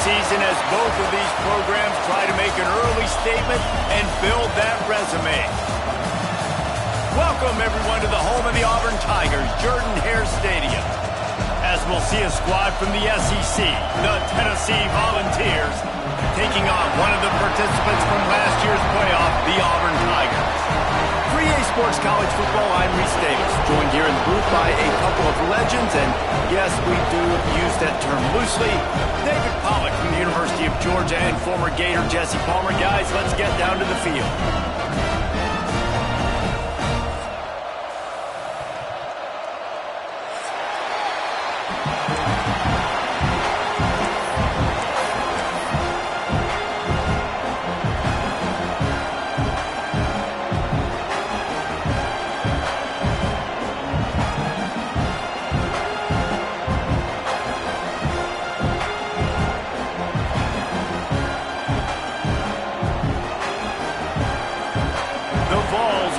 season as both of these programs try to make an early statement and build that resume. Welcome, everyone, to the home of the Auburn Tigers, Jordan-Hare Stadium. As we'll see a squad from the SEC, the Tennessee Volunteers, taking on one of the participants from last year's playoff, the Auburn Tigers. For EA Sports College Football, I'm Reese Davis, joined here in the booth by a couple of legends, and yes, we do use that term loosely. David Pollack from the University of Georgia and former Gator Jesse Palmer. Guys, let's get down to the field.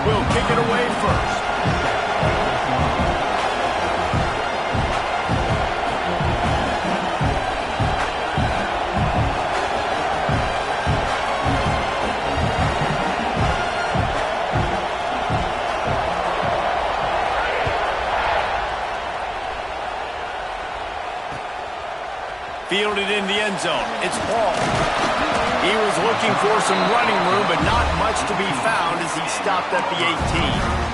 Will kick it away first. Fielded in the end zone. It's Paul. He was looking for some running room, but not much to be found as he stopped at the 18.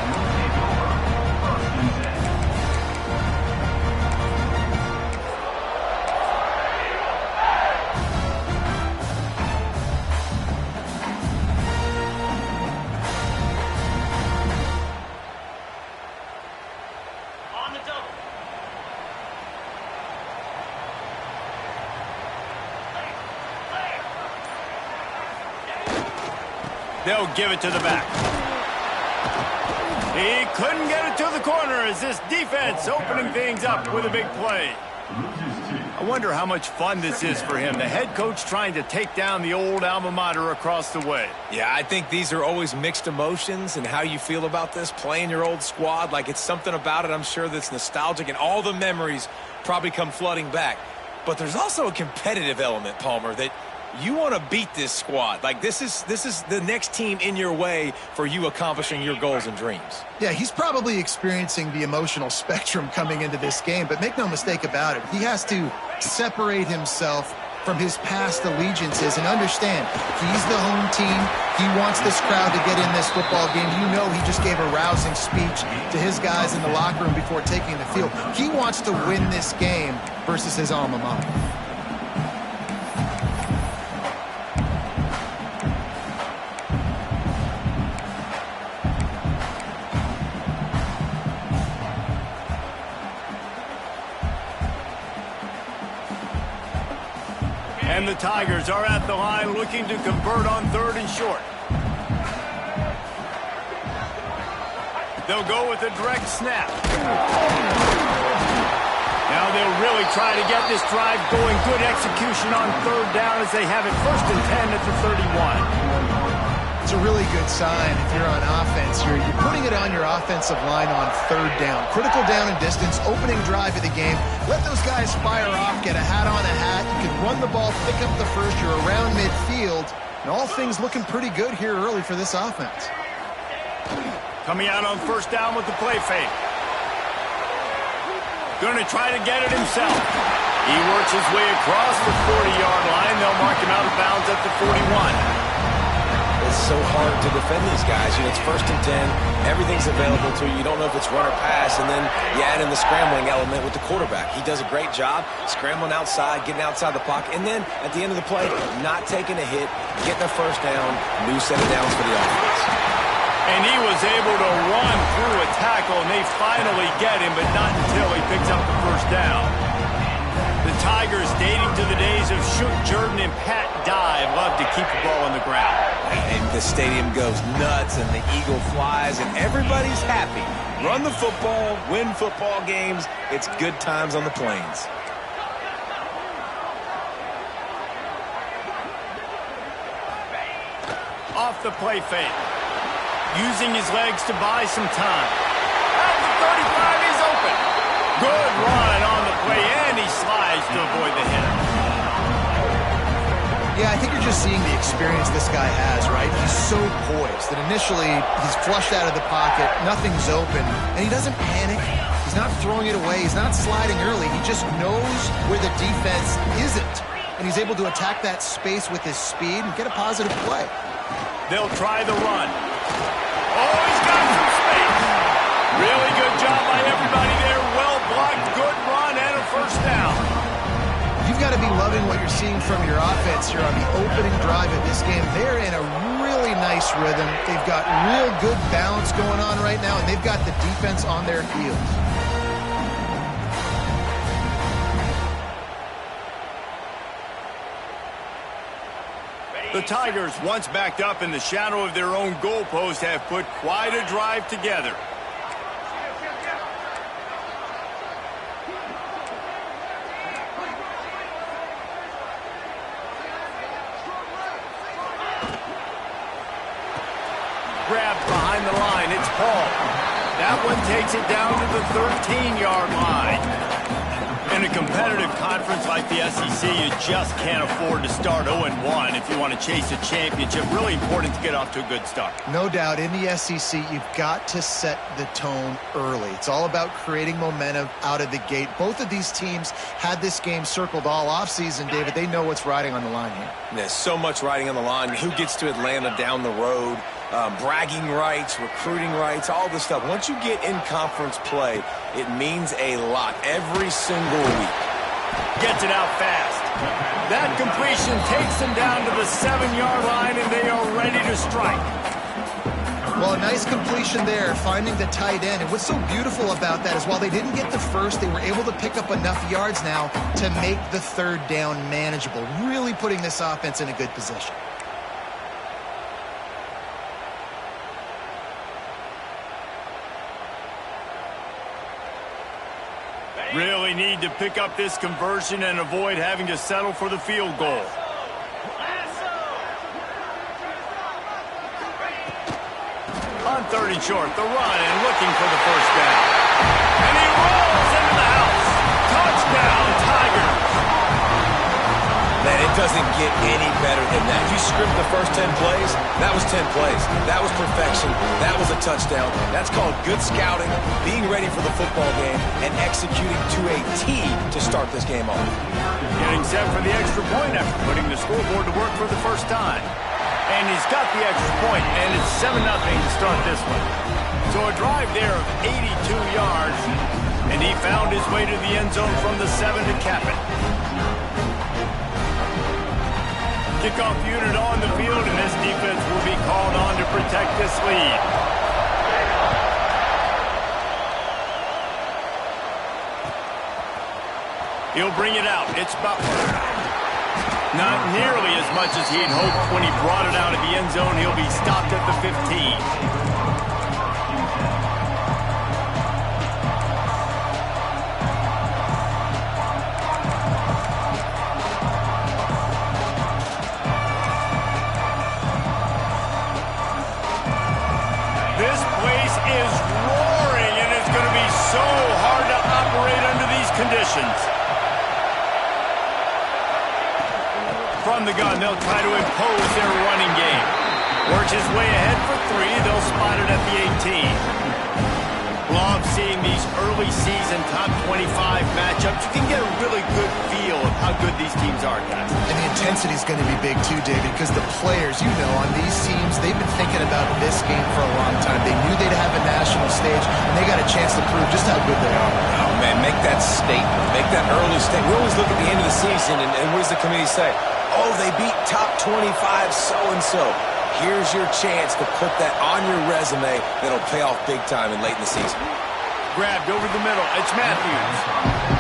They'll give it to the back. He couldn't get it to the corner as this defense opening things up with a big play. I wonder how much fun this is for him. The head coach trying to take down the old alma mater across the way. Yeah, I think these are always mixed emotions and how you feel about this, playing your old squad. Like, it's something about it, I'm sure, that's nostalgic, and all the memories probably come flooding back. But there's also a competitive element, Palmer, that you want to beat this squad. Like, this is the next team in your way for you accomplishing your goals and dreams. Yeah, he's probably experiencing the emotional spectrum coming into this game, but make no mistake about it, he has to separate himself from his past allegiances and understand he's the home team. He wants this crowd to get in this football game. You know, he just gave a rousing speech to his guys in the locker room before taking the field. He wants to win this game versus his alma mater. And the Tigers are at the line looking to convert on 3rd and short. They'll go with a direct snap. Now they'll really try to get this drive going. Good execution on 3rd down as they have it 1st and 10 at the 31. It's a really good sign if you're on offense. You're putting it on your offensive line on 3rd down. Critical down and distance, opening drive of the game. Let those guys fire off, get a hat on a hat. You can run the ball, pick up the first. You're around midfield. And all things looking pretty good here early for this offense. Coming out on 1st down with the play fake. Going to try to get it himself. He works his way across the 40-yard line. They'll mark him out of bounds at the 41. It's so hard to defend these guys. You know, it's 1st and 10. Everything's available to you. You don't know if it's run or pass, and then you add in the scrambling element with the quarterback. He does a great job scrambling outside, getting outside the pocket, and then at the end of the play, not taking a hit, getting a 1st down, new set of downs for the offense. And he was able to run through a tackle, and they finally get him, but not until he picks up the 1st down. The Tigers, dating to the days of Shook Jordan and Pat Dye, love to keep the ball on the ground. And the stadium goes nuts, and the eagle flies, and everybody's happy. Run the football, win football games. It's good times on the plains. Off the play fake. Using his legs to buy some time. At the 35, he's open. Good run on the play, and he slides to avoid the hit. Yeah, I think you're just seeing the experience this guy has, right? He's so poised that initially he's flushed out of the pocket, nothing's open, and he doesn't panic. He's not throwing it away. He's not sliding early. He just knows where the defense isn't, and he's able to attack that space with his speed and get a positive play. They'll try the run. Oh, he's got some space. Really good job by everybody there. Well blocked, good run, and a first down. You've got to be loving what you're seeing from your offense here on the opening drive of this game. They're in a really nice rhythm. They've got real good balance going on right now, and they've got the defense on their heels. The Tigers, once backed up in the shadow of their own goalpost, have put quite a drive together. Grabbed behind the line. It's Paul. That one takes it down to the 13-yard line. In a competitive conference like the SEC, you just can't afford to start 0-1 if you want to chase a championship. Really important to get off to a good start. No doubt, in the SEC, you've got to set the tone early. It's all about creating momentum out of the gate. Both of these teams had this game circled all offseason, David. They know what's riding on the line here. There's so much riding on the line. Who gets to Atlanta down the road? Bragging rights, recruiting rights, all this stuff. Once you get in conference play, it means a lot every single week. Gets it out fast. That completion takes them down to the 7-yard line, and they are ready to strike. Well, a nice completion there, finding the tight end. And what's so beautiful about that is while they didn't get the first, they were able to pick up enough yards now to make the third down manageable, really putting this offense in a good position. Really need to pick up this conversion and avoid having to settle for the field goal. On 30 short, the run and looking for the first down. And he rolls into the house. Touchdown, Tigers. Man, it doesn't get any better than that. You script the first 10 plays, that was 10 plays. That was perfection. That was a touchdown. That's called good scouting, being ready for the football game, and executing to a T to start this game off. Getting set for the extra point after putting the scoreboard to work for the first time. And he's got the extra point, and it's 7-0 to start this one. So a drive there of 82 yards, and he found his way to the end zone from the 7 to cap it. Kickoff unit on the field, and this defense will be called on to protect this lead. He'll bring it out. It's Butler. Not nearly as much as he'd hoped when he brought it out of the end zone. He'll be stopped at the 15. Conditions. From the gun, they'll try to impose their running game. Works his way ahead for 3. They'll spot it at the 18. Love seeing these early season top 25 matchups. You can get a really good feel of how good these teams are, guys. And the intensity is going to be big too, David, because the players, you know, on these teams, they've been thinking about this game for a long time. They knew they'd have a national stage, and they got a chance to prove just how good they are. Oh, man, make that statement. Make that early statement. We always look at the end of the season, and what does the committee say? Oh, they beat top 25 so-and-so. Here's your chance to put that on your resume that'll pay off big time and late in the season. Grabbed over the middle. It's Matthews.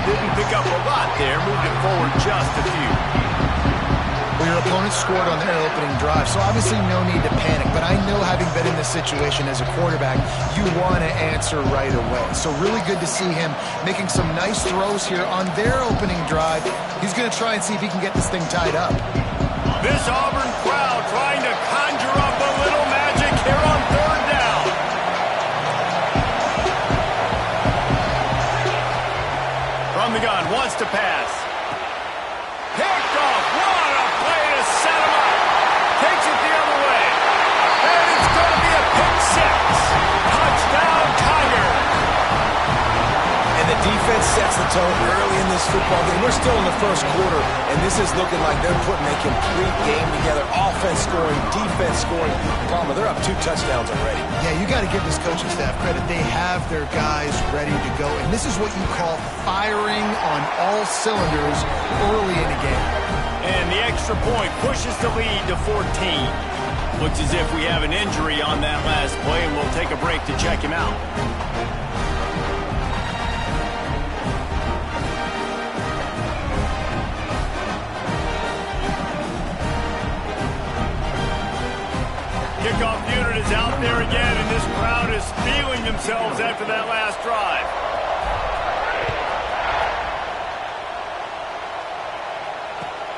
Didn't pick up a lot there. Moved it forward just a few. Well, your opponent scored on their opening drive, so obviously no need to panic. But I know, having been in this situation as a quarterback, you want to answer right away. So really good to see him making some nice throws here on their opening drive. He's going to try and see if he can get this thing tied up. This Auburn crowd trying to conjure up a little magic here on third down. From the gun, wants to pass. Picked off. What a play to set defense sets the tone early in this football game. We're still in the first quarter, and this is looking like they're putting a complete game together. Offense scoring, defense scoring. Palmer, they're up 2 touchdowns already. Yeah, you got to give this coaching staff credit. They have their guys ready to go, and this is what you call firing on all cylinders early in a game. And the extra point pushes the lead to 14. Looks as if we have an injury on that last play, and we'll take a break to check him out. Kickoff unit is out there again, and this crowd is feeling themselves after that last drive.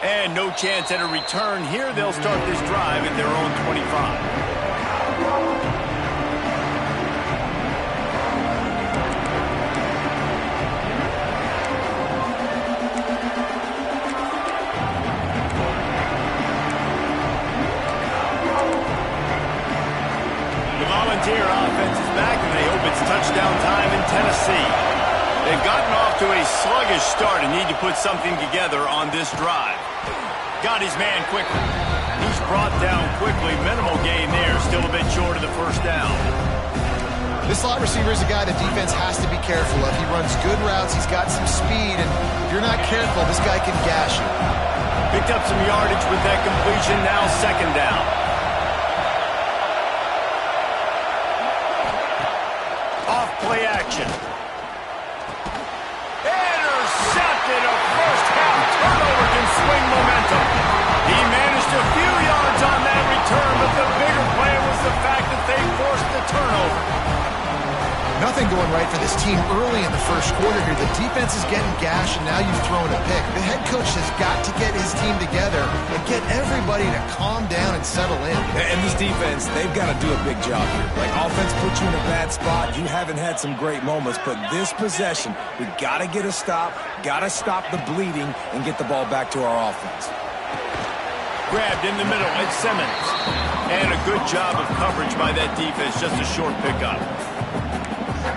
And no chance at a return here. They'll start this drive at their own 25. The Volunteer offense is back, and they hope it's touchdown time in Tennessee. They've gotten off to a sluggish start and need to put something together on this drive. Got his man quickly. He's brought down quickly. Minimal gain there. Still a bit short of the first down. This slot receiver is a guy the defense has to be careful of. He runs good routes. He's got some speed, and if you're not careful, this guy can gash you. Picked up some yardage with that completion. Now second down. Off play action. Intercepted. A first half turnover can swing momentum. He managed a few yards on that return, but the bigger play was the fact that they forced the turnover. Nothing going right for this team early in the first quarter here. The defense is getting gashed, and now you've thrown a pick. The head coach has got to get his team together and get everybody to calm down and settle in. And this defense, they've got to do a big job here. Like, offense puts you in a bad spot. You haven't had some great moments, but this possession, we got to get a stop, got to stop the bleeding, and get the ball back to our offense. Grabbed in the middle, it's Simmons. And a good job of coverage by that defense, just a short pickup.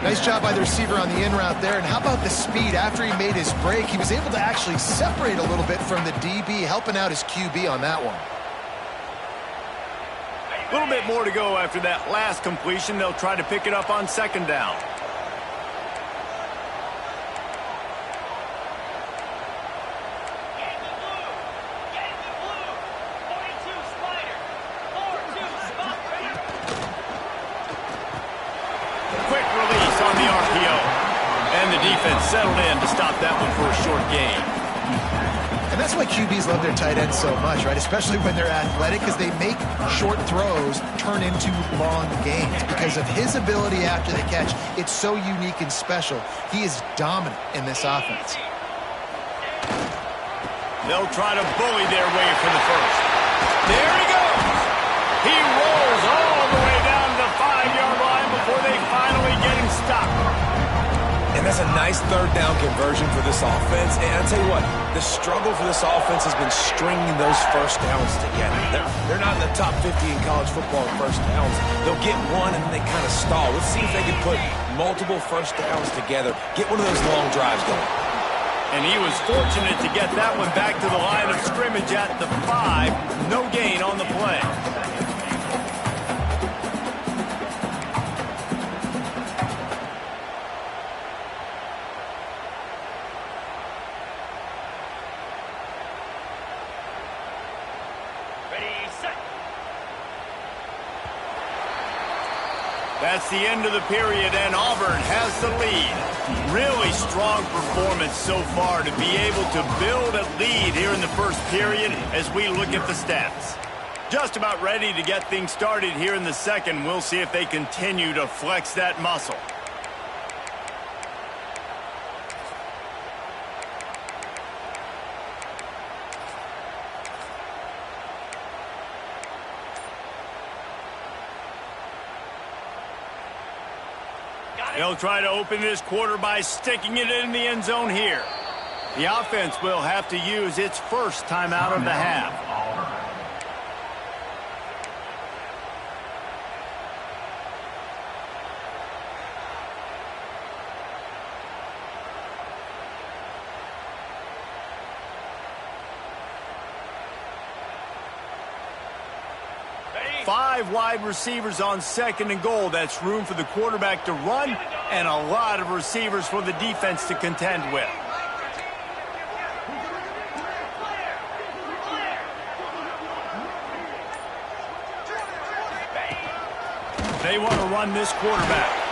Nice job by the receiver on the in route there. And how about the speed? After he made his break, he was able to actually separate a little bit from the DB, helping out his QB on that one. A little bit more to go after that last completion. They'll try to pick it up on second down. Settled in to stop that one for a short gain. And that's why QBs love their tight ends so much, right? Especially when they're athletic, because they make short throws turn into long gains. Because of his ability after the catch, it's so unique and special. He is dominant in this offense. They'll try to bully their way for the first. There he goes. He rolls all the way down to the 5-yard line before they finally get him stopped. And that's a nice third down conversion for this offense. And I'll tell you what, the struggle for this offense has been stringing those first downs together. They're not in the top 50 in college football in first downs. They'll get one and then they kind of stall. Let's see if they can put multiple first downs together, get one of those long drives going. And he was fortunate to get that one back to the line of scrimmage at the 5. No gain on the play. That's the end of the period, and Auburn has the lead. Really strong performance so far to be able to build a lead here in the first period as we look at the stats. Just about ready to get things started here in the second. We'll see if they continue to flex that muscle. They'll try to open this quarter by sticking it in the end zone here. The offense will have to use its first timeout of the half. 5 wide receivers on 2nd and goal. That's room for the quarterback to run and a lot of receivers for the defense to contend with. They want to run this quarterback.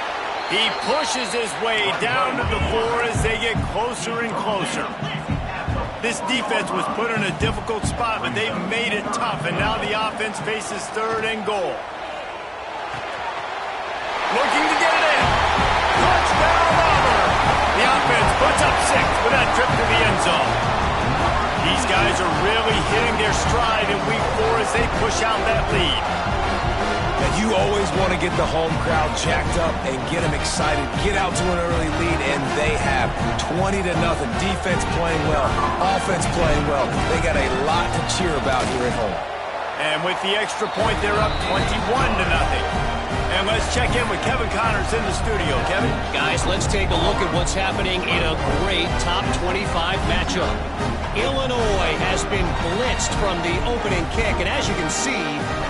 He pushes his way down to the floor as they get closer and closer. This defense was put in a difficult spot, but they've made it tough, and now the offense faces 3rd and goal. Looking to get it in. Touchdown, Auburn. The offense puts up 6 with that trip to the end zone. These guys are really hitting their stride in week 4 as they push out that lead. You always want to get the home crowd jacked up and get them excited, get out to an early lead, and they have 20-0. Defense playing well, offense playing well. They got a lot to cheer about here at home. And with the extra point, they're up 21-0. And let's check in with Kevin Connors in the studio. Kevin? Guys, let's take a look at what's happening in a great top 25 matchup. Illinois has been blitzed from the opening kick, and as you can see,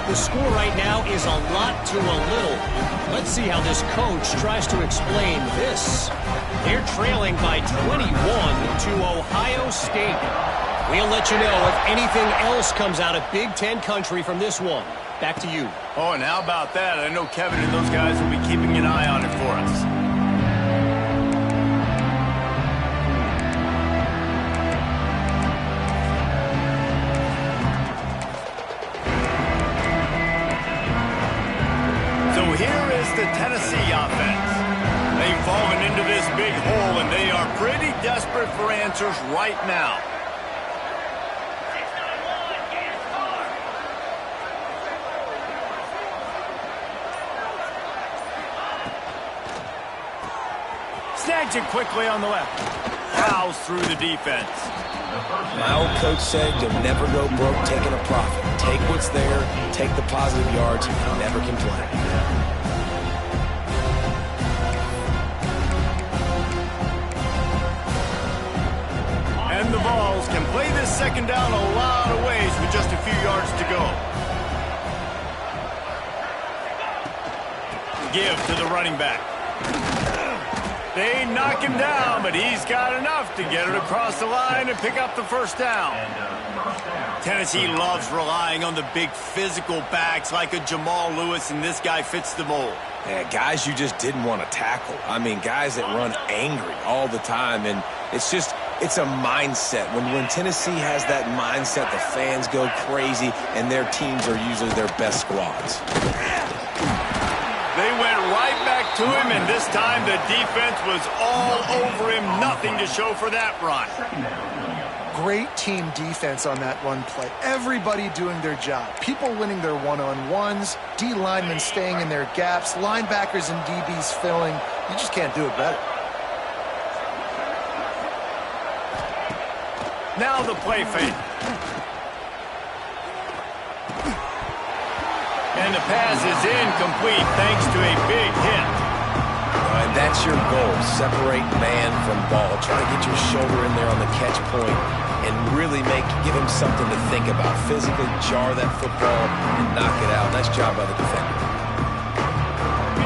the score right now is a lot to a little. Let's see how this coach tries to explain this. They're trailing by 21 to Ohio State. We'll let you know if anything else comes out of Big Ten country from this one. Back to you. Oh, and how about that? I know Kevin and those guys will be keeping an eye on it for us. So here is the Tennessee offense. They've fallen into this big hole, and they are pretty desperate for answers right now. Snags it quickly on the left. Fouls through the defense. My old coach said you'll never go broke taking a profit. Take what's there, take the positive yards, and never complain. And the Vols can play this 2nd down a lot of ways with just a few yards to go. Give to the running back. They knock him down, but he's got enough to get it across the line and pick up the 1st down. Tennessee loves relying on the big physical backs like a Jamal Lewis, and this guy fits the mold. Yeah, guys you just didn't want to tackle. I mean, guys that run angry all the time, and it's a mindset. When Tennessee has that mindset, the fans go crazy, and their teams are usually their best squads. They went right back to him, and this time the defense was all over him. Nothing to show for that run. Great team defense on that run play. Everybody doing their job. People winning their one-on-ones, D linemen staying in their gaps, linebackers and DBs filling. You just can't do it better. Now the play fake. And the pass is incomplete thanks to a big hit. And that's your goal. Separate man from ball. Try to get your shoulder in there on the catch point and really give him something to think about. Physically jar that football and knock it out. Nice job by the defender.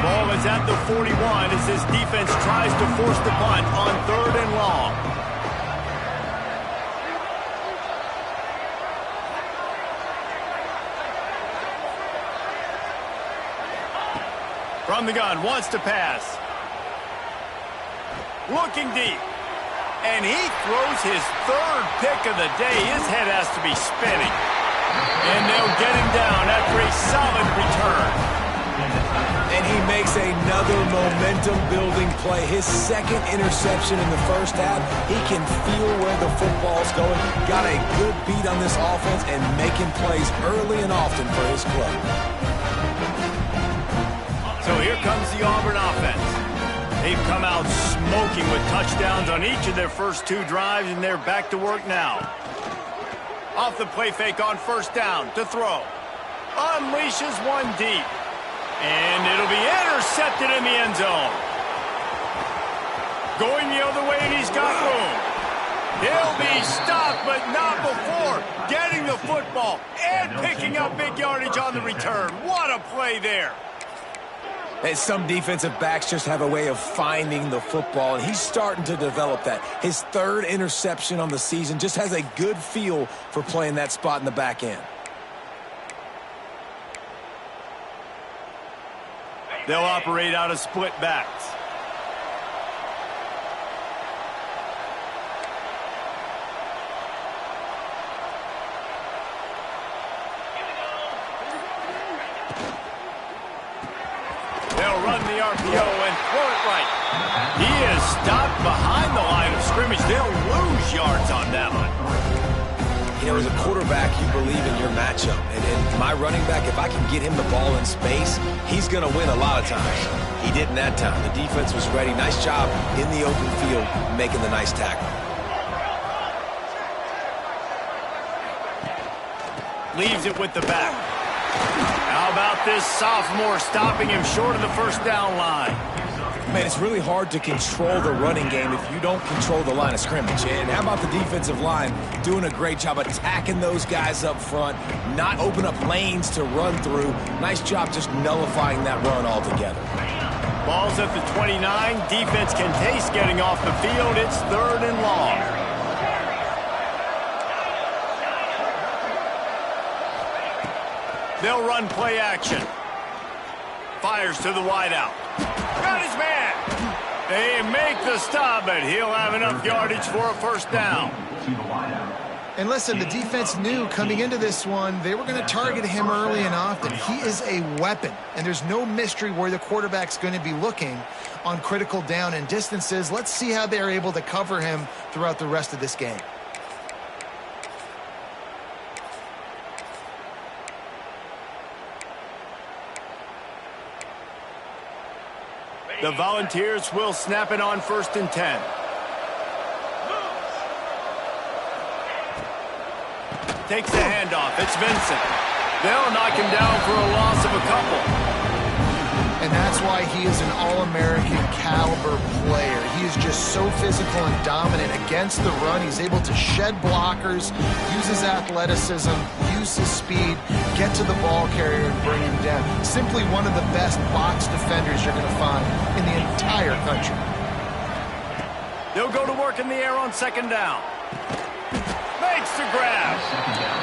Ball is at the 41 as this defense tries to force the punt on 3rd and long. From the gun, wants to pass. Looking deep. And he throws his 3rd pick of the day. His head has to be spinning. And they'll get him down after a solid return. And he makes another momentum-building play. His 2nd interception in the 1st half. He can feel where the football's going. Got a good beat on this offense and making plays early and often for his club. So here comes the Auburn offense. They've come out smoking with touchdowns on each of their first 2 drives, and they're back to work now. Off the play fake on 1st down to throw. Unleashes one deep. And it'll be intercepted in the end zone. Going the other way, and he's got room. He'll be stopped, but not before getting the football and picking up big yardage on the return. What a play there. And some defensive backs just have a way of finding the football, and he's starting to develop that. His third interception on the season, just has a good feel for playing that spot in the back end. They'll operate out of split backs. They'll run the RPO and throw it right. He is stopped behind the line of scrimmage. They'll lose yards on that one. You know, as a quarterback, you believe in your matchup. And in my running back, if I can get him the ball in space, he's going to win a lot of times. He didn't that time. The defense was ready. Nice job in the open field making the nice tackle. Leaves it with the back. How about this sophomore stopping him short of the first down line? Man, it's really hard to control the running game if you don't control the line of scrimmage. And how about the defensive line doing a great job attacking those guys up front, not open up lanes to run through. Nice job just nullifying that run altogether. Ball's at the 29. Defense can taste getting off the field. It's 3rd and long. They'll run play action. Fires to the wideout. Got his man. They make the stop, but he'll have enough yardage for a first down. And listen, the defense knew coming into this one, they were going to target him early and often. He is a weapon, and there's no mystery where the quarterback's going to be looking on critical down and distances. Let's see how they're able to cover him throughout the rest of this game. The Volunteers will snap it on 1st and 10. Takes the handoff. It's Vincent. They'll knock him down for a loss of a couple. And that's why he is an All-American caliber player. He is just so physical and dominant against the run. He's able to shed blockers, use his athleticism, use his speed, get to the ball carrier and bring him down. Simply one of the best box defenders you're going to find in the entire country. They'll go to work in the air on 2nd down. Makes the grab.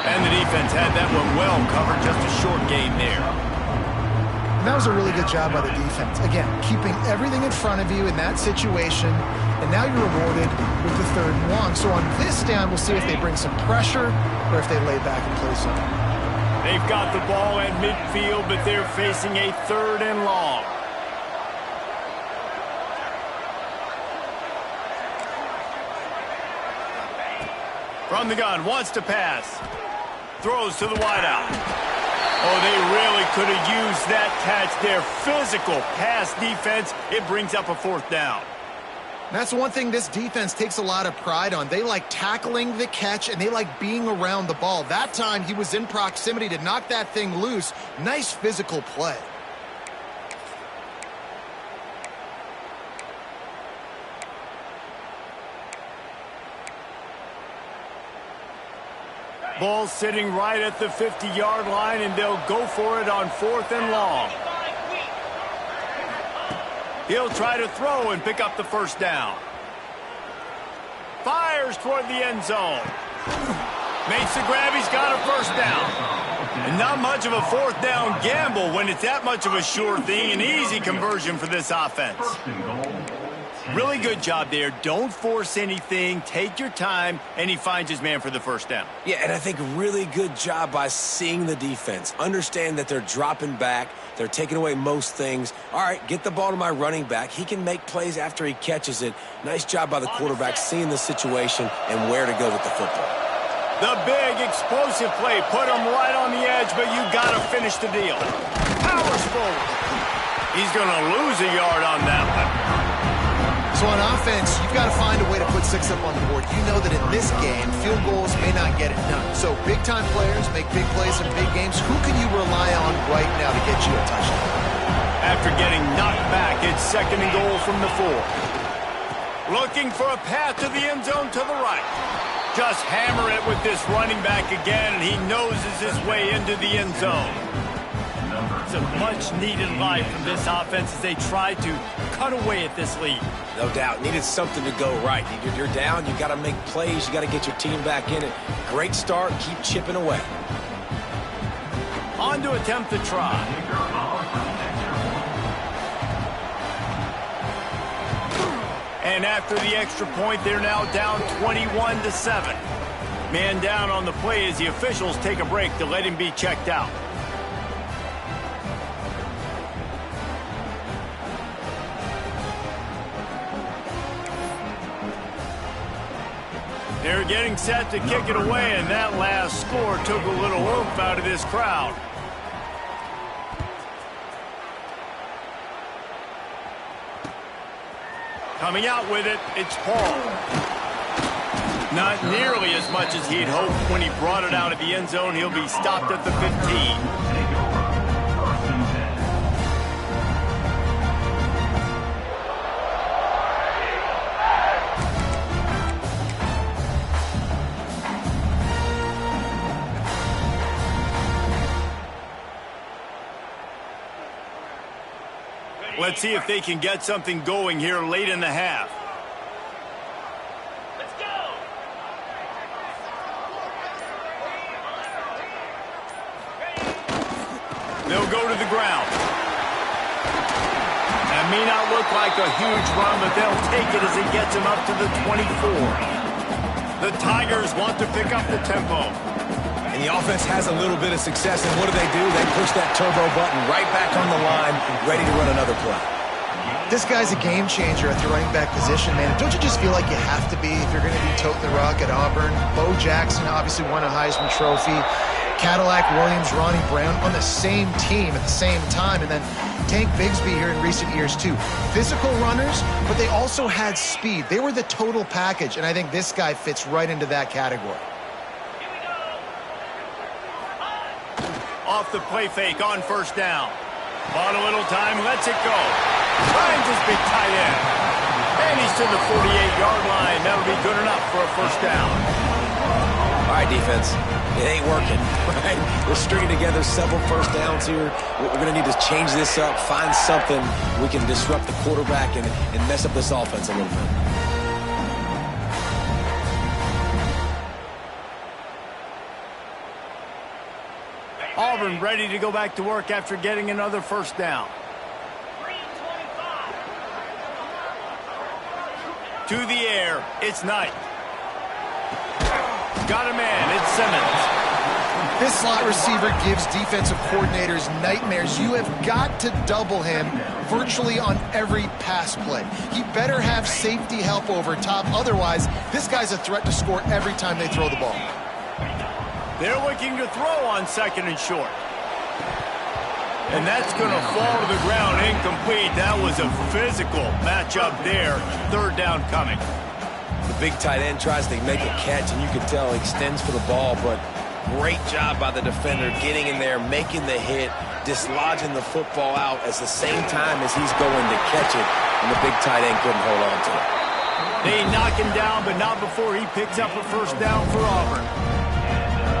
And the defense had that one well covered. Just a short gain there. And that was a really good job by the defense. Again, keeping everything in front of you in that situation, and now you're rewarded with the 3rd and long. So on this down, we'll see if they bring some pressure or if they lay back and play zone. They've got the ball at midfield, but they're facing a 3rd and long. From the gun, wants to pass. Throws to the wideout. Oh, they really could have used that catch there. Physical pass defense. It brings up a 4th down. That's one thing this defense takes a lot of pride on. They like tackling the catch, and they like being around the ball. That time, he was in proximity to knock that thing loose. Nice physical play. Ball sitting right at the 50-yard line, and they'll go for it on 4th and long. He'll try to throw and pick up the first down. Fires toward the end zone. Makes the grab. He's got a first down. And not much of a 4th down gamble when it's that much of a sure thing. An easy conversion for this offense. Really good job there. Don't force anything. Take your time, and he finds his man for the first down. Yeah, and I think really good job by seeing the defense. Understand that they're dropping back. They're taking away most things. All right, get the ball to my running back. He can make plays after he catches it. Nice job by the quarterback seeing the situation and where to go with the football. The big explosive play put him right on the edge, but you got to finish the deal. Powers forward. He's going to lose a yard on that one. So on offense, you've got to find a way to put 6 up on the board. You know that in this game, field goals may not get it done. So big-time players make big plays in big games. Who can you rely on right now to get you a touchdown? After getting knocked back, it's 2nd and goal from the 4. Looking for a path to the end zone to the right. Just hammer it with this running back again, and he noses his way into the end zone. It's a much-needed life from this offense as they try to cut away at this lead. No doubt. Needed something to go right. You're down. You got to make plays. You got to get your team back in it. Great start. Keep chipping away. On to attempt the try. And after the extra point, they're now down 21-7. Man down on the play as the officials take a break to let him be checked out. They're getting set to kick it away, and that last score took a little oomph out of this crowd. Coming out with it, it's Paul. Not nearly as much as he'd hoped when he brought it out of the end zone. He'll be stopped at the 15. Let's see if they can get something going here late in the half. Let's go. They'll go to the ground. That may not look like a huge run, but they'll take it as it gets them up to the 24. The Tigers want to pick up the tempo. And the offense has a little bit of success, and what do? They push that turbo button right back on the line, ready to run another play. This guy's a game changer at the running back position, man. Don't you just feel like you have to be if you're going to be toting the rock at Auburn? Bo Jackson obviously won a Heisman Trophy. Cadillac Williams, Ronnie Brown on the same team at the same time. And then Tank Bigsby here in recent years, too. Physical runners, but they also had speed. They were the total package, and I think this guy fits right into that category. Off the play fake on first down. Bought a little time, lets it go. Finds his big tight end. And he's to the 48-yard line. That'll be good enough for a first down. All right, defense. It ain't working, right? We're stringing together several first downs here. We're going to need to change this up, find something we can disrupt the quarterback and mess up this offense a little bit. Auburn ready to go back to work after getting another first down. To the air, it's Knight. Got a man, it's Simmons. This slot receiver gives defensive coordinators nightmares. You have got to double him virtually on every pass play. He better have safety help over top. Otherwise, this guy's a threat to score every time they throw the ball. They're looking to throw on second and short. And that's going to fall to the ground incomplete. That was a physical matchup there. Third down coming. The big tight end tries to make a catch, and you can tell he extends for the ball, but great job by the defender getting in there, making the hit, dislodging the football out at the same time as he's going to catch it, and the big tight end couldn't hold on to it. They knock him down, but not before he picks up a first down for Auburn.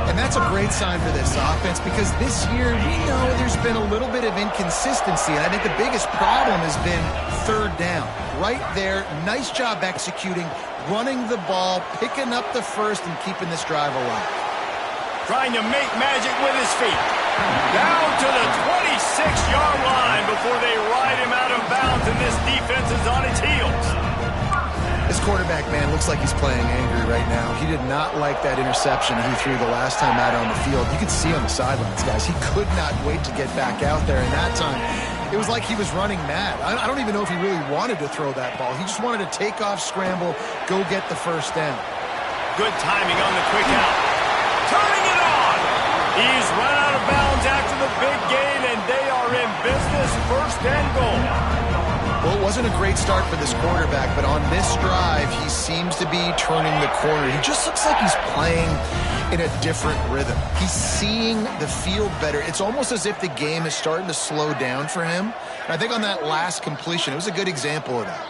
And that's a great sign for this offense because this year we know there's been a little bit of inconsistency, and I think the biggest problem has been third down. Right there, nice job executing, running the ball, picking up the first, and keeping this drive alive. Trying to make magic with his feet. Down to the 26-yard line before they ride him out of bounds, and this defense is on its heels. This quarterback, man, looks like he's playing angry right now. He did not like that interception he threw the last time out on the field. You could see on the sidelines, guys. He could not wait to get back out there, and that time it was like he was running mad. I don't even know if he really wanted to throw that ball. He just wanted to take off, scramble, go get the first down. Good timing on the quick out. Turning it on. He's run out of bounds after the big gain, and they are in business, first and goal. Well, it wasn't a great start for this quarterback, but on this drive, he seems to be turning the corner. He just looks like he's playing in a different rhythm. He's seeing the field better. It's almost as if the game is starting to slow down for him. And I think on that last completion, it was a good example of that.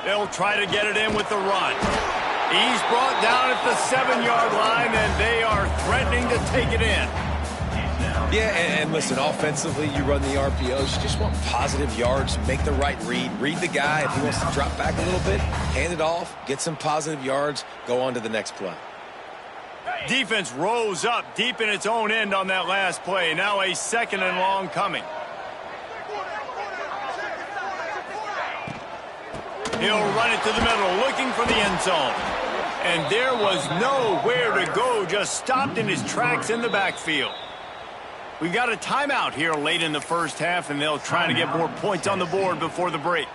They'll try to get it in with the run. He's brought down at the 7-yard line, and they are threatening to take it in. Yeah, and listen, offensively, you run the RPOs. You just want positive yards, make the right read. Read the guy. If he wants to drop back a little bit, hand it off, get some positive yards, go on to the next play. Defense rose up deep in its own end on that last play. Now a 2nd and long coming. He'll run it to the middle, looking for the end zone. And there was nowhere to go, just stopped in his tracks in the backfield. We've got a timeout here late in the first half, and they'll try to get more points on the board before the break.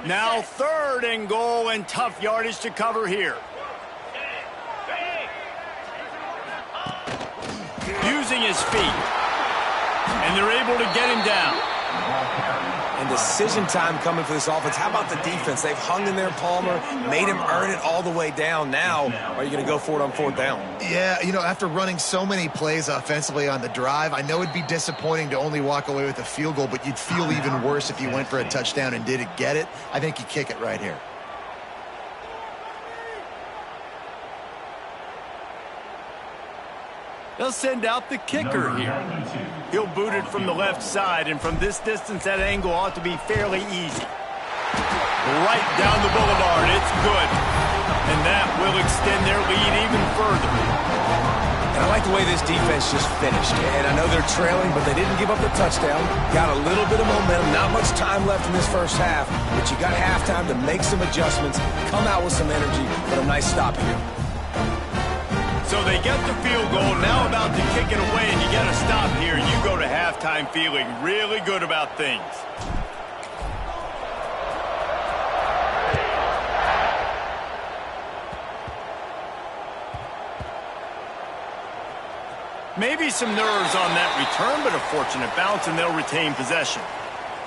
Now 3rd and goal, and tough yardage to cover here. Using his feet. And they're able to get him down. And decision time coming for this offense. How about the defense? They've hung in there, Palmer, made him earn it all the way down. Now, are you going to go for it on 4th down? Yeah, you know, after running so many plays offensively on the drive, I know it'd be disappointing to only walk away with a field goal, but you'd feel even worse if you went for a touchdown and didn't get it. I think you kick it right here. They'll send out the kicker here. He'll boot it from the left side, and from this distance, that angle ought to be fairly easy. Right down the boulevard, it's good. And that will extend their lead even further. And I like the way this defense just finished. And I know they're trailing, but they didn't give up the touchdown. Got a little bit of momentum, not much time left in this first half, but you got halftime to make some adjustments, come out with some energy, but a nice stop here. So they get the field goal, now about to kick it away, and you get a stop here. You go to halftime feeling really good about things. Maybe some nerves on that return, but a fortunate bounce, and they'll retain possession.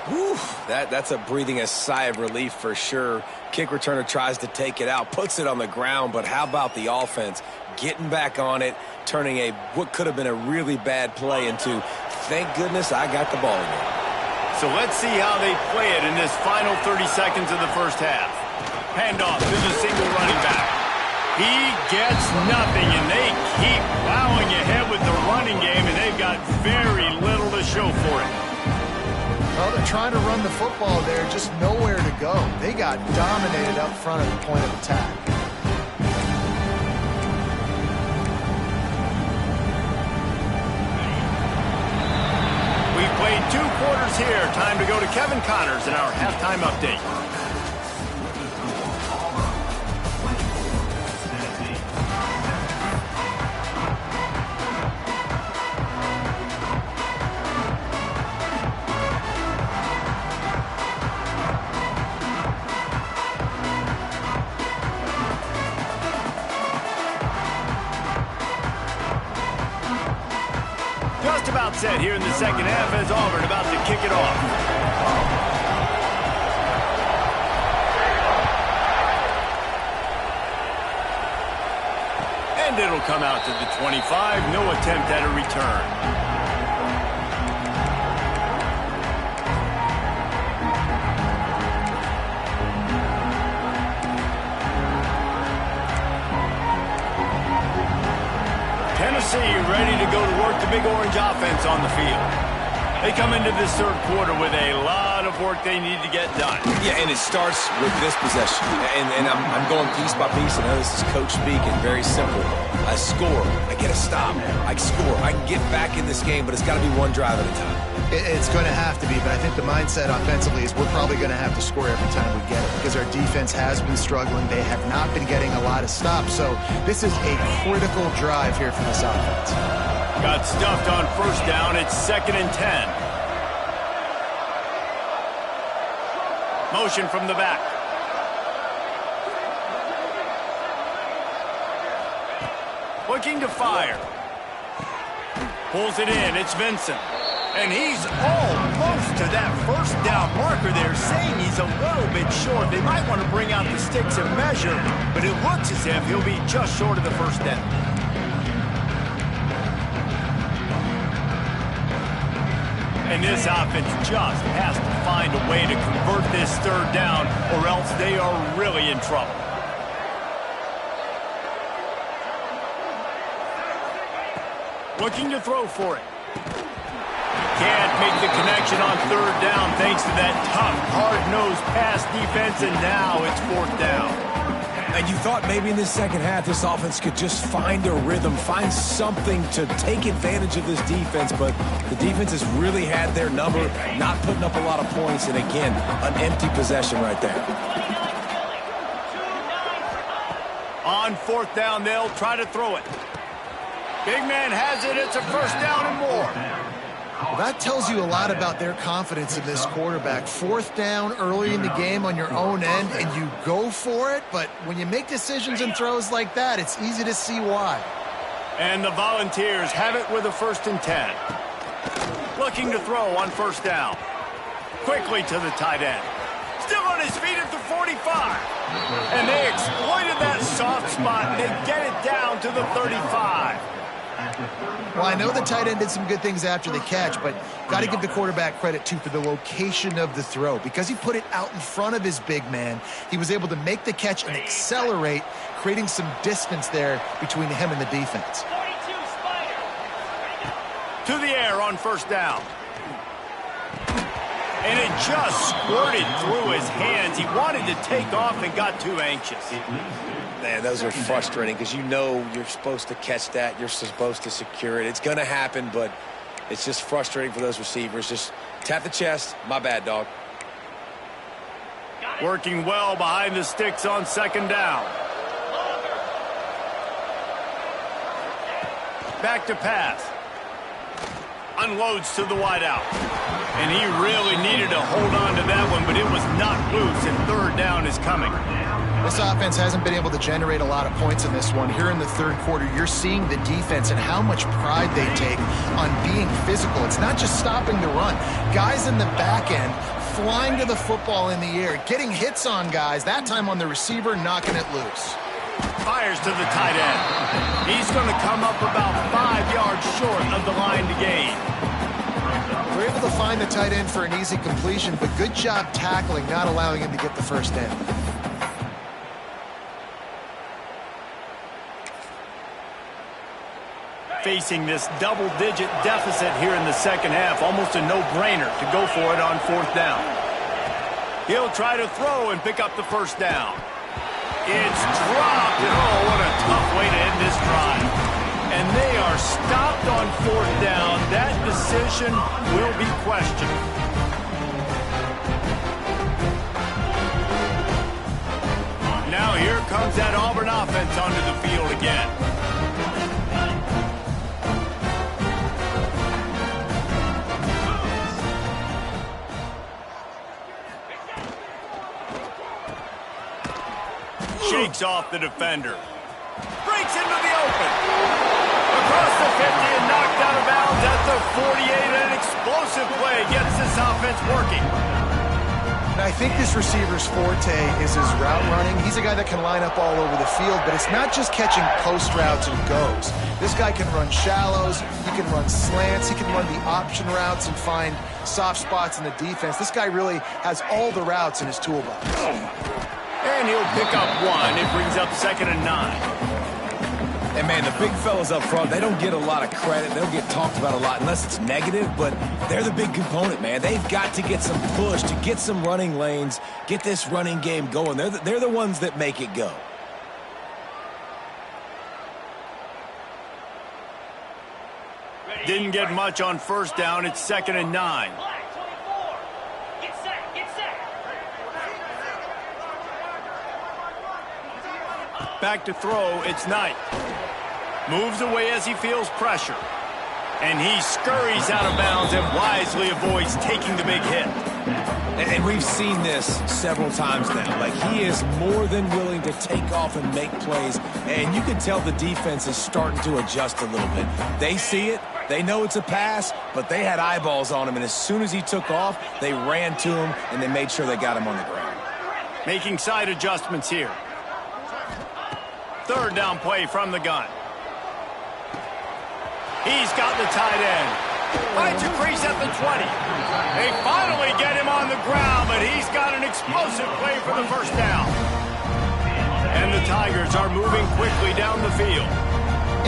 Whew, that's a breathing a sigh of relief for sure. Kick returner tries to take it out, puts it on the ground, but how about the offense getting back on it, turning what could have been a really bad play into, thank goodness I got the ball again. So let's see how they play it in this final 30 seconds of the first half. Handoff to the single running back. He gets nothing, and they keep plowing ahead with the running game, and they've got very little to show for it. Well, they're trying to run the football there, just nowhere to go. They got dominated up front at the point of attack. We've played 2 quarters here. Time to go to Kevin Connors in our halftime update. Just about set here in the second half as Auburn about to kick it off. And it'll come out to the 25. No attempt at a return. Tennessee ready to go to work the Big Orange offense on the field. They come into this third quarter with a lot of work they need to get done. Yeah, and it starts with this possession. And I'm going piece by piece. I know this is coach speaking, very simple. I score, I get a stop, I score. I can get back in this game, but it's got to be one drive at a time. It's going to have to be, but I think the mindset offensively is we're probably going to have to score every time we get it because our defense has been struggling. They have not been getting a lot of stops, so this is a critical drive here for this offense. Got stuffed on first down. It's 2nd and 10. Motion from the back. Looking to fire. Pulls it in. It's Vincent. And he's almost close to that first down marker there, saying he's a little bit short. They might want to bring out the sticks and measure, but it looks as if he'll be just short of the first down. And this offense just has to find a way to convert this third down, or else they are really in trouble. Looking to throw for it. Can't make the connection on third down thanks to that tough, hard-nosed pass defense, and now it's fourth down. And you thought maybe in the second half this offense could just find a rhythm, find something to take advantage of this defense, but the defense has really had their number, not putting up a lot of points, and again, an empty possession right there. On fourth down, they'll try to throw it. Big man has it. It's a first down and more. Well, that tells you a lot about their confidence in this quarterback. Fourth down early in the game on your own end, and you go for it, but when you make decisions and throws like that, it's easy to see why. And the Volunteers have it with a 1st and 10. Looking to throw on first down. Quickly to the tight end. Still on his feet at the 45. And they exploited that soft spot. They get it down to the 35. Well, I know the tight end did some good things after the catch, but got to give the quarterback credit, too, for the location of the throw. Because he put it out in front of his big man, he was able to make the catch and accelerate, creating some distance there between him and the defense. To the air on first down. And it just squirted through his hands. He wanted to take off and got too anxious. Man, those are frustrating because you know you're supposed to catch that. You're supposed to secure it. It's going to happen, but it's just frustrating for those receivers. Just tap the chest. My bad, dog. Working well behind the sticks on second down. Back to pass. Unloads to the wideout. And he really needed to hold on to that one, but it was not loose, and third down is coming. This offense hasn't been able to generate a lot of points in this one. Here in the third quarter, you're seeing the defense and how much pride they take on being physical. It's not just stopping the run. Guys in the back end flying to the football in the air, getting hits on guys, that time on the receiver, knocking it loose. Fires to the tight end. He's going to come up about 5 yards short of the line to gain. We're able to find the tight end for an easy completion, but good job tackling, not allowing him to get the first down. Facing this double-digit deficit here in the second half, almost a no-brainer to go for it on fourth down. He'll try to throw and pick up the first down. It's dropped, and oh, what a tough way to end this drive. And they are stopped on fourth down. That decision will be questioned. Now here comes that Auburn offense onto the field again. Shakes off the defender. Breaks into the open. Across the 50 and knocked out of bounds at the 48. An explosive play gets this offense working. And I think this receiver's forte is his route running. He's a guy that can line up all over the field, but it's not just catching post routes and goes. This guy can run shallows. He can run slants. He can run the option routes and find soft spots in the defense. This guy really has all the routes in his toolbox. And he'll pick up one. It brings up 2nd and 9. And, man, the big fellas up front, they don't get a lot of credit. They don't get talked about a lot unless it's negative, but they're the big component, man. They've got to get some push, to get some running lanes, get this running game going. They're the ones that make it go. Didn't get much on first down. It's 2nd and 9. Back to throw, it's Knight. Moves away as he feels pressure. And he scurries out of bounds and wisely avoids taking the big hit. And we've seen this several times now. Like, he is more than willing to take off and make plays. And you can tell the defense is starting to adjust a little bit. They see it, They know it's a pass, but they had eyeballs on him, and as soon as he took off, they ran to him, and they made sure they got him on the ground. Making side adjustments here. Third down play from the gun. He's got the tight end. Finds a crease at the 20. They finally get him on the ground, but he's got an explosive play for the first down. And the Tigers are moving quickly down the field.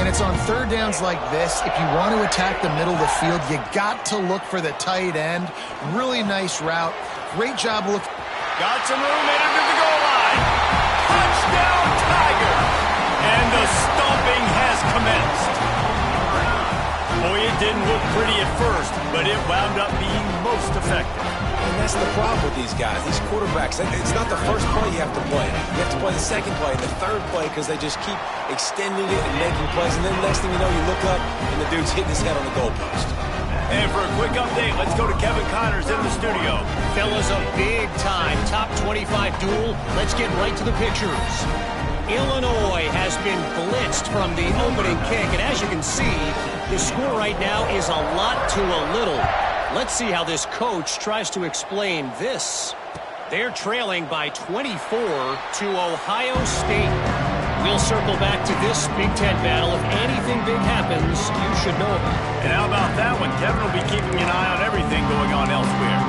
And it's on third downs like this. If you want to attack the middle of the field, you got to look for the tight end. Really nice route. Great job looking. Got some room in under the goal line. Touchdown, Tiger! And the stomping has commenced. Boy, it didn't look pretty at first, but it wound up being most effective. And that's the problem with these guys, these quarterbacks. It's not the first play you have to play. You have to play the second play and the third play because they just keep extending it and making plays. And then next thing you know, you look up and the dude's hitting his head on the goalpost. And for a quick update, let's go to Kevin Connors in the studio. Fellas, a big-time top 25 duel. Let's get right to the pictures. Illinois has been blitzed from the opening kick, and as you can see, the score right now is a lot to a little. Let's see how this coach tries to explain this. They're trailing by 24 to Ohio State. We'll circle back to this Big Ten battle. If anything big happens, you should know about it. And how about that one? Kevin will be keeping an eye on everything going on elsewhere.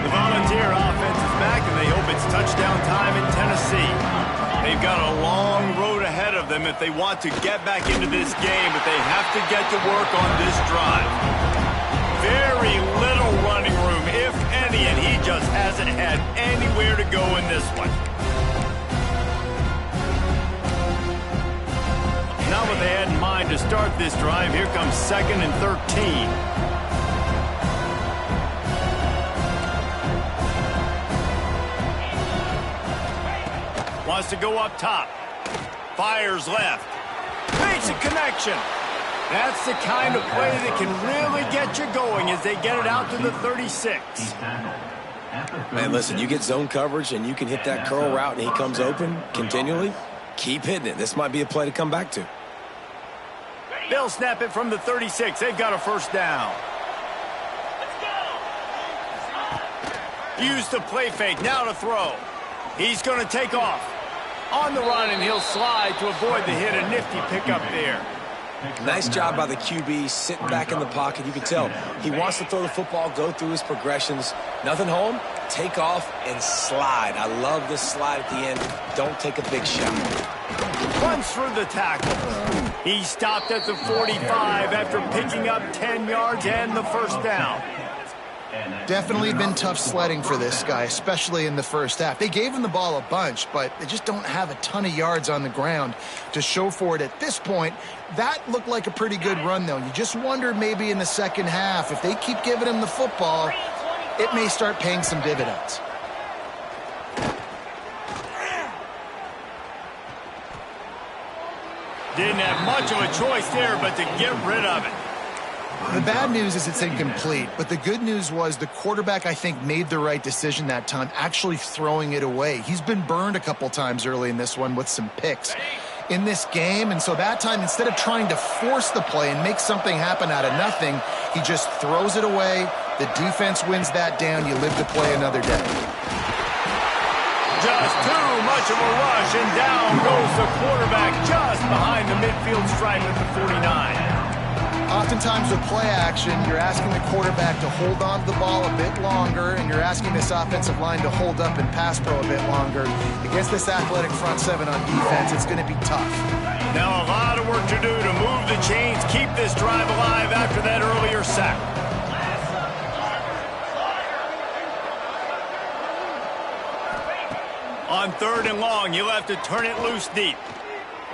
The Volunteer offense is back, and they hope it's touchdown time in Tennessee. They've got a long road ahead of them if they want to get back into this game, but they have to get to work on this drive. Very little running room, if any, and he just hasn't had anywhere to go in this one. Not what they had in mind to start this drive. Here comes 2nd and 13. Wants to go up top. Fires left. Makes a connection. That's the kind of play that can really get you going as they get it out to the 36. Man, listen, you get zone coverage and you can hit that curl route and he comes open continually. Keep hitting it. This might be a play to come back to. They'll snap it from the 36. They've got a first down. Use the play fake. Now to throw. He's going to take off. On the run, and he'll slide to avoid the hit. A nifty pickup there. Nice job by the QB, sitting back in the pocket. You can tell he wants to throw the football, go through his progressions. Nothing home, take off, and slide. I love this slide at the end. Don't take a big shot. Runs through the tackle. He stopped at the 45 after picking up 10 yards and the first down. Definitely been tough sledding for this guy, especially in the first half. They gave him the ball a bunch, but they just don't have a ton of yards on the ground to show for it at this point. That looked like a pretty good run, though. You just wonder maybe in the second half, if they keep giving him the football, it may start paying some dividends. Didn't have much of a choice there, but to get rid of it. The bad news is it's incomplete, but the good news was the quarterback, I think, made the right decision that time, actually throwing it away. He's been burned a couple times early in this one with some picks in this game, and so that time, instead of trying to force the play and make something happen out of nothing, he just throws it away. The defense wins that down. You live to play another day. Just too much of a rush, and down goes the quarterback just behind the midfield stripe at the 49. Oftentimes with play action, you're asking the quarterback to hold on to the ball a bit longer, and you're asking this offensive line to hold up and pass pro a bit longer. Against this athletic front seven on defense, it's going to be tough. Now a lot of work to do to move the chains, keep this drive alive after that earlier sack. On 3rd and long, you'll have to turn it loose deep.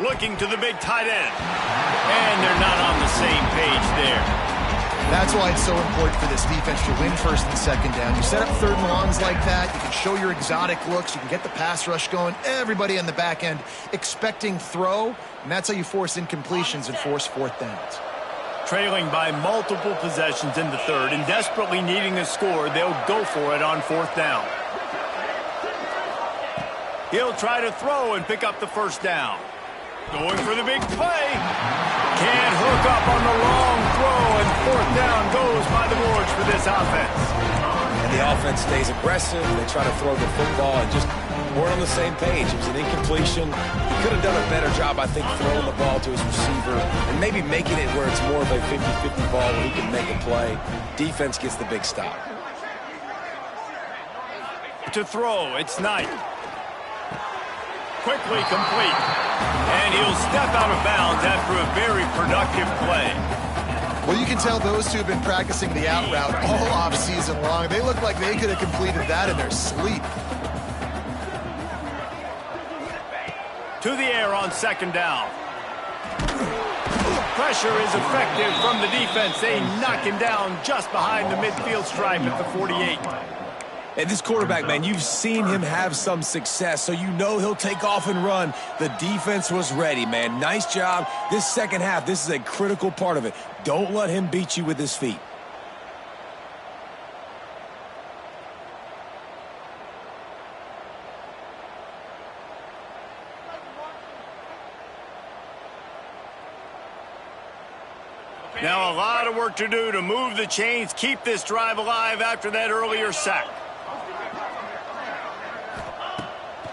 Looking to the big tight end. And they're not on the same page there. That's why it's so important for this defense to win 1st and 2nd down. You set up 3rd and longs like that. You can show your exotic looks. You can get the pass rush going. Everybody on the back end expecting throw. And that's how you force incompletions and force 4th downs. Trailing by multiple possessions in the 3rd and desperately needing a score, they'll go for it on 4th down. He'll try to throw and pick up the first down. Going for the big play. Can't hook up on the long throw, and fourth down goes by the boards for this offense. And the offense stays aggressive. They try to throw the football and just weren't on the same page. It was an incompletion. He could have done a better job, I think, throwing the ball to his receiver and maybe making it where it's more of a 50-50 ball where he can make a play. Defense gets the big stop. To throw, it's Knight. Quickly complete. And he'll step out of bounds after a very productive play. Well, you can tell those two have been practicing the out route all off-season long. They look like they could have completed that in their sleep. To the air on second down. Pressure is effective from the defense. They knock him down just behind the midfield stripe at the 48. And this quarterback, man, you've seen him have some success, so you know he'll take off and run. The defense was ready, man. Nice job. This second half, this is a critical part of it. Don't let him beat you with his feet. Now a lot of work to do to move the chains, keep this drive alive after that earlier sack.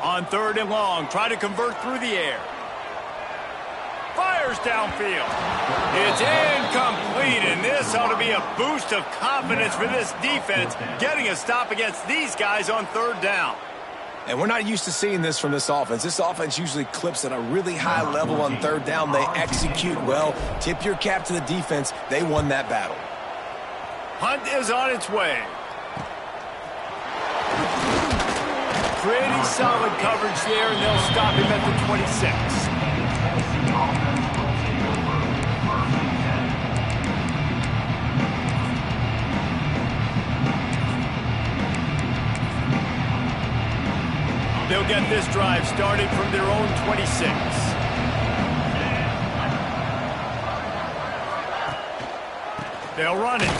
On third and long, try to convert through the air. Fires downfield. It's incomplete, and this ought to be a boost of confidence for this defense, getting a stop against these guys on third down. And we're not used to seeing this from this offense. This offense usually clips at a really high level on third down. They execute well. Tip your cap to the defense. They won that battle. Hunt is on its way. Pretty solid coverage there, and they'll stop him at the 26. They'll get this drive started from their own 26. They'll run it.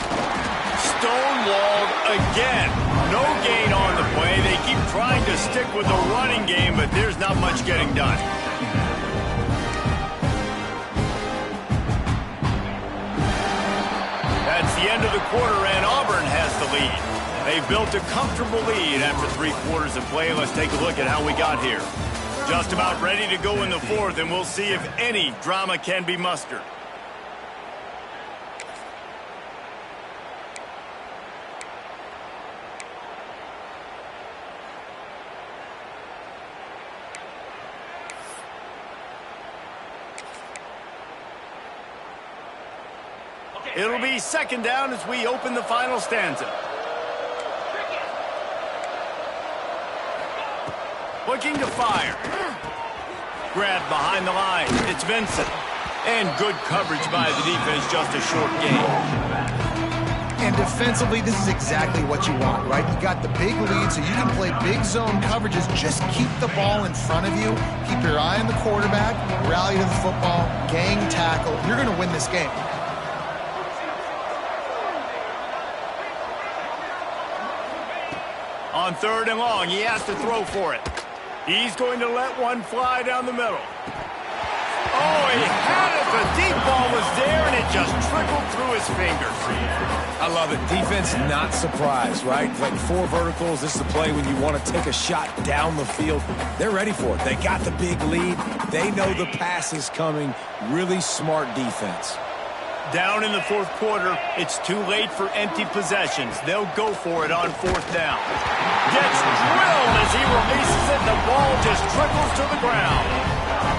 Stonewalled again. No gain on the play. They keep trying to stick with the running game, but there's not much getting done. That's the end of the quarter, and Auburn has the lead. They've built a comfortable lead after 3 quarters of play. Let's take a look at how we got here. Just about ready to go in the fourth, and we'll see if any drama can be mustered. It'll be second down as we open the final stanza. Looking to fire. Grabbed behind the line. It's Vincent. And good coverage by the defense, just a short gain. And defensively, this is exactly what you want, right? You got the big lead, so you can play big zone coverages. Just keep the ball in front of you. Keep your eye on the quarterback. Rally to the football. Gang tackle. You're going to win this game. On third and long, he has to throw for it. He's going to let one fly down the middle. Oh, he had it. The deep ball was there, and it just trickled through his fingers. I love it. Defense not surprised, right? Like 4 verticals. This is the play when you want to take a shot down the field. They're ready for it. They got the big lead. They know the pass is coming. Really smart defense. Down in the fourth quarter, it's too late for empty possessions. They'll go for it on fourth down. Gets drilled as he releases it. The ball just trickles to the ground.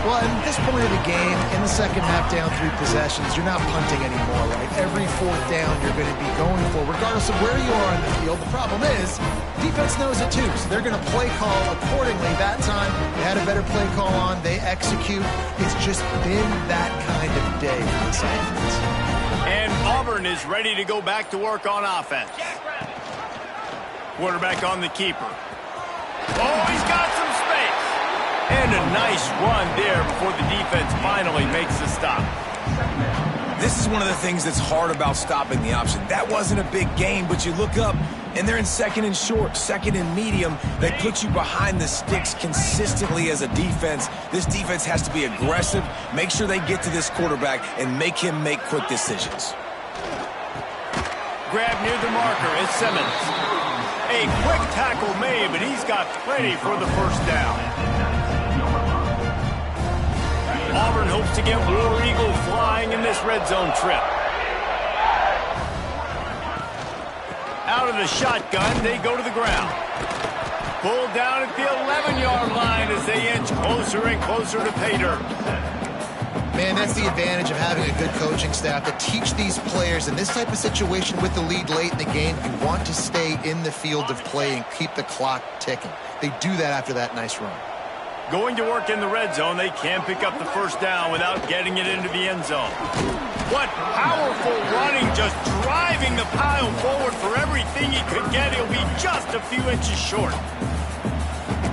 Well, at this point of the game, in the second half, down 3 possessions, you're not punting anymore, right? Every fourth down you're going to be going for, regardless of where you are in the field. The problem is, defense knows it too, so they're going to play call accordingly. That time, they had a better play call on. They execute. It's just been that kind of day for this offense. And Auburn is ready to go back to work on offense. Quarterback on the keeper. Oh, he's got some space. And a nice run there before the defense finally makes the stop. This is one of the things that's hard about stopping the option. That wasn't a big gain, but you look up, and they're in second and short, second and medium. They put you behind the sticks consistently as a defense. This defense has to be aggressive, make sure they get to this quarterback, and make him make quick decisions. Grab near the marker is Simmons. A quick tackle made, but he's got plenty for the first down. Auburn hopes to get War Eagle flying in this red zone trip. Out of the shotgun, they go to the ground. Pulled down at the 11-yard line as they inch closer and closer to pay dirt. Man, that's the advantage of having a good coaching staff to teach these players in this type of situation with the lead late in the game. You want to stay in the field of play and keep the clock ticking. They do that after that nice run. Going to work in the red zone, they can't pick up the first down without getting it into the end zone. What powerful running, just driving the pile forward for everything he could get. He'll be just a few inches short.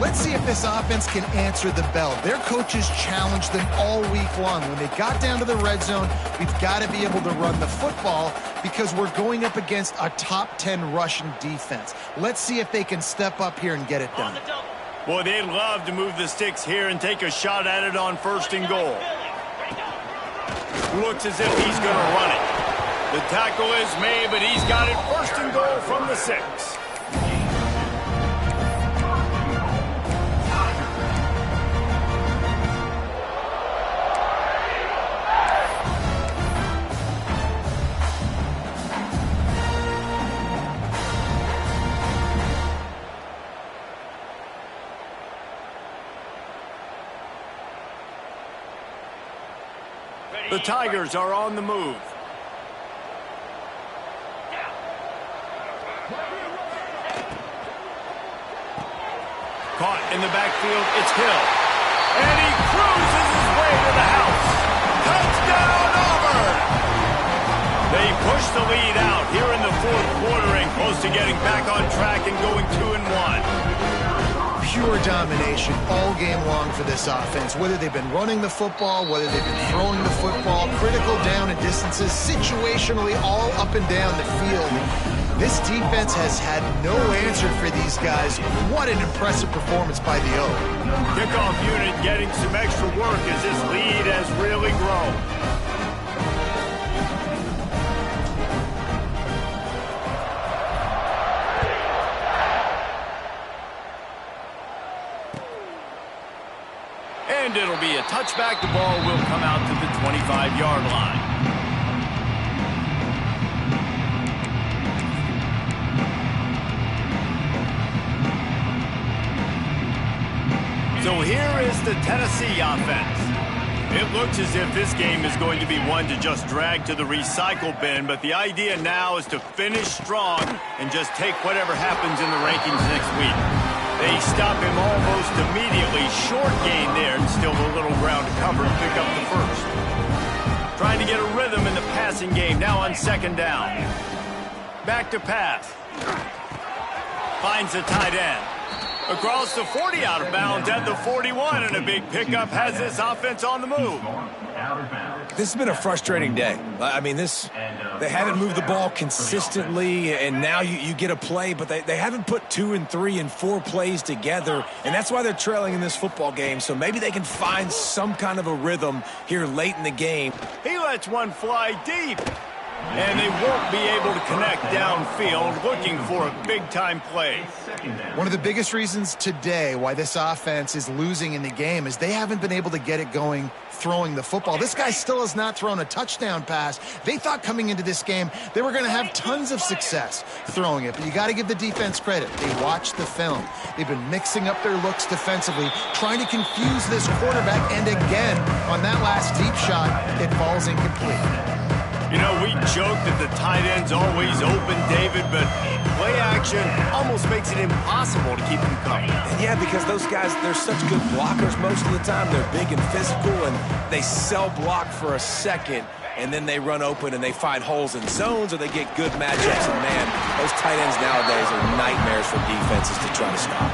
Let's see if this offense can answer the bell. Their coaches challenged them all week long. When they got down to the red zone, we've got to be able to run the football because we're going up against a top 10 rushing defense. Let's see if they can step up here and get it done. Boy, they'd love to move the sticks here and take a shot at it on first and goal. Looks as if he's going to run it. The tackle is made, but he's got it first and goal from the 6. The Tigers are on the move. Caught in the backfield, it's Hill. And he cruises his way to the house. Touchdown, Auburn! They push the lead out here in the fourth quarter and close to getting back on track and going 2-1. Pure domination all game long for this offense. Whether they've been running the football, whether they've been throwing the football, critical down and distances, situationally all up and down the field. This defense has had no answer for these guys. What an impressive performance by the O. Kickoff unit getting some extra work as this lead has really grown. And it'll be a touchback. The ball will come out to the 25-yard line. So here is the Tennessee offense. It looks as if this game is going to be one to just drag to the recycle bin, but the idea now is to finish strong and just take whatever happens in the rankings next week. They stop him almost immediately. Short gain there and still a little ground to cover and pick up the first. Trying to get a rhythm in the passing game now on second down. Back to pass. Finds the tight end. Across the 40 out of bounds at the 41, and a big pickup has this offense on the move. This has been a frustrating day. I mean, they haven't moved the ball consistently, and now you get a play, but they haven't put 2 and 3 and 4 plays together, and that's why they're trailing in this football game. So maybe they can find some kind of a rhythm here late in the game. He lets one fly deep, and they won't be able to connect downfield, looking for a big-time play. One of the biggest reasons today why this offense is losing in the game is they haven't been able to get it going throwing the football. This guy still has not thrown a touchdown pass. They thought coming into this game they were going to have tons of success throwing it, but you got to give the defense credit. They watched the film. They've been mixing up their looks defensively, trying to confuse this quarterback, and again, on that last deep shot, it falls incomplete. You know, we joke that the tight end's always open, David, but play action almost makes it impossible to keep them covered. Yeah, because those guys, they're such good blockers most of the time. They're big and physical, and they sell block for a second, and then they run open and they find holes in zones, or they get good matchups. And, man, those tight ends nowadays are nightmares for defenses to try to stop.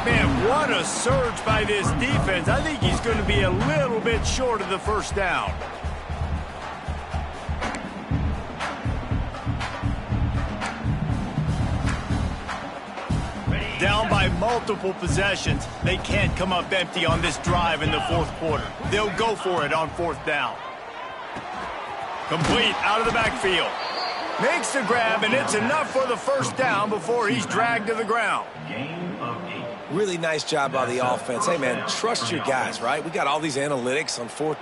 Man, what a surge by this defense. I think he's going to be a little bit short of the first down. Down by multiple possessions, they can't come up empty on this drive in the fourth quarter. They'll go for it on fourth down. Complete out of the backfield. Makes the grab, and it's enough for the first down before he's dragged to the ground. Really nice job by the offense. Hey, man, trust your guys, right? We got all these analytics on fourth.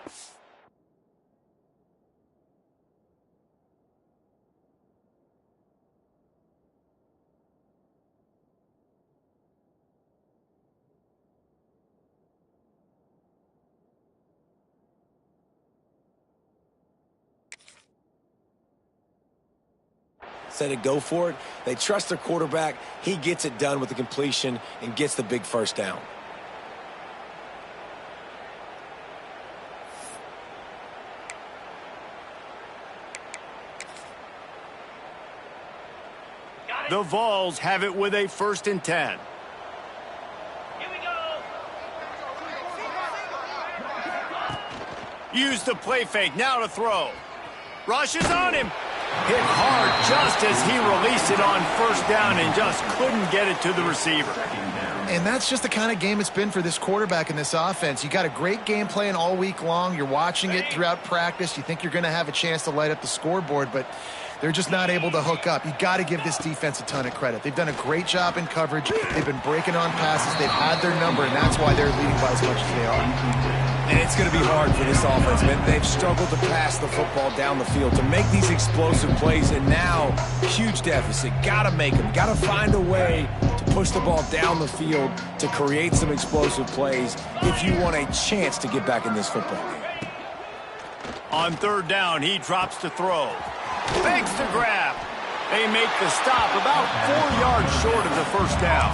Say to go for it. They trust their quarterback. He gets it done with the completion and gets the big first down. The Vols have it with a 1st and 10. Here we go. Use the play fake, now to throw. Rushes on him. Hit hard just as he released it on first down and just couldn't get it to the receiver. And that's just the kind of game it's been for this quarterback in this offense. You got a great game plan all week long. You're watching it throughout practice. You think you're going to have a chance to light up the scoreboard, but they're just not able to hook up. You got to give this defense a ton of credit. They've done a great job in coverage. They've been breaking on passes. They've had their number, and that's why they're leading by as much as they are. And it's going to be hard for this offense, man. They've struggled to pass the football down the field, to make these explosive plays, and now, huge deficit. Got to make them. Got to find a way to push the ball down the field to create some explosive plays if you want a chance to get back in this football game. On third down, he drops to throw. Fakes the grab. They make the stop about 4 yards short of the first down.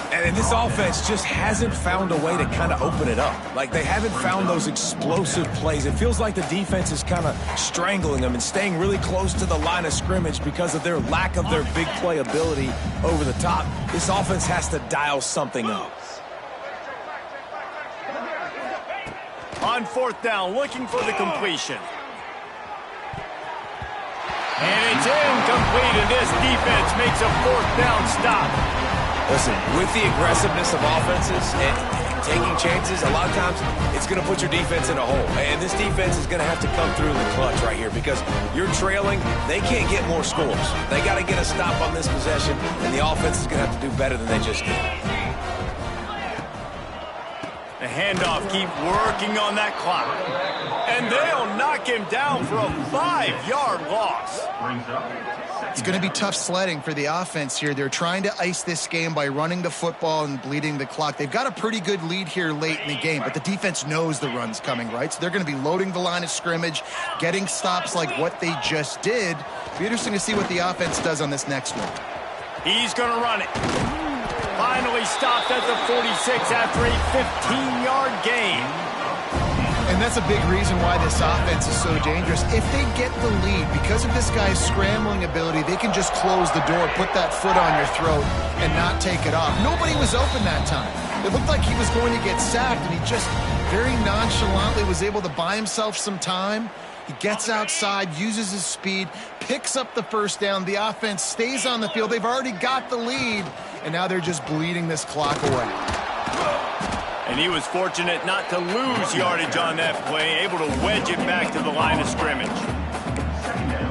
And this offense just hasn't found a way to kind of open it up. Like, they haven't found those explosive plays. It feels like the defense is kind of strangling them and staying really close to the line of scrimmage because of their lack of their big play ability over the top. This offense has to dial something up. On fourth down, looking for the completion. And it's incomplete, and this defense makes a fourth down stop. Listen, with the aggressiveness of offenses and taking chances, a lot of times it's going to put your defense in a hole. And this defense is going to have to come through in the clutch right here because you're trailing. They can't get more scores. They got to get a stop on this possession, and the offense is going to have to do better than they just did. The handoff, keep working on that clock. And they'll knock him down for a 5-yard loss. It's going to be tough sledding for the offense here. They're trying to ice this game by running the football and bleeding the clock. They've got a pretty good lead here late in the game, but the defense knows the run's coming, right? So they're going to be loading the line of scrimmage, getting stops like what they just did. It'll be interesting to see what the offense does on this next one. He's going to run it. Finally stopped at the 46 after a 15-yard gain. And that's a big reason why this offense is so dangerous. If they get the lead, because of this guy's scrambling ability, they can just close the door, put that foot on your throat, and not take it off. Nobody was open that time. It looked like he was going to get sacked, and he just very nonchalantly was able to buy himself some time. He gets outside, uses his speed, picks up the first down. The offense stays on the field. They've already got the lead, and now they're just bleeding this clock away. And he was fortunate not to lose yardage on that play, able to wedge it back to the line of scrimmage.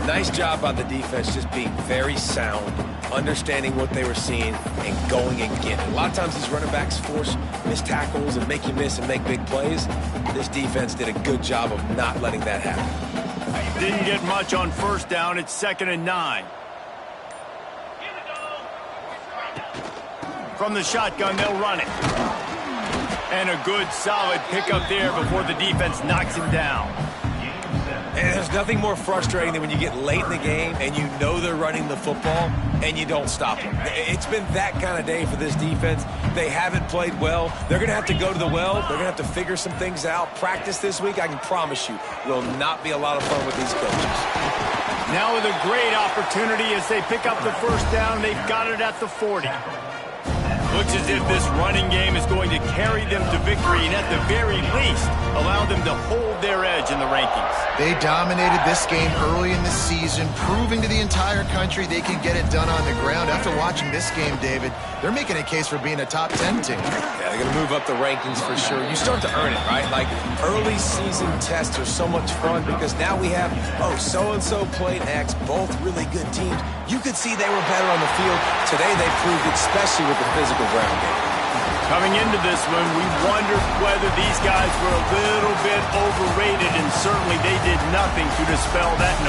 Nice job by the defense just being very sound, understanding what they were seeing, and going and getting it. A lot of times these running backs force missed tackles and make you miss and make big plays. This defense did a good job of not letting that happen. Didn't get much on first down. It's 2nd and 9. From the shotgun, they'll run it. And a good, solid pickup there before the defense knocks him down. And there's nothing more frustrating than when you get late in the game and you know they're running the football and you don't stop them. It's been that kind of day for this defense. They haven't played well. They're going to have to go to the well. They're going to have to figure some things out. Practice this week, I can promise you, will not be a lot of fun with these coaches. Now with a great opportunity as they pick up the first down. They've got it at the 40. Looks as if this running game is going to carry them to victory and at the very least allow them to hold their edge in the rankings. They dominated this game early in the season, proving to the entire country they can get it done on the ground. After watching this game, David, they're making a case for being a top 10 team. Yeah, they're going to move up the rankings for sure. You start to earn it, right? Like, early season tests are so much fun because now we have, so-and-so played X, both really good teams. You could see they were better on the field. Today they proved it, especially with the physical ground game. Coming into this one, we wondered whether these guys were a little bit overrated, and certainly they did nothing to dispel that notion.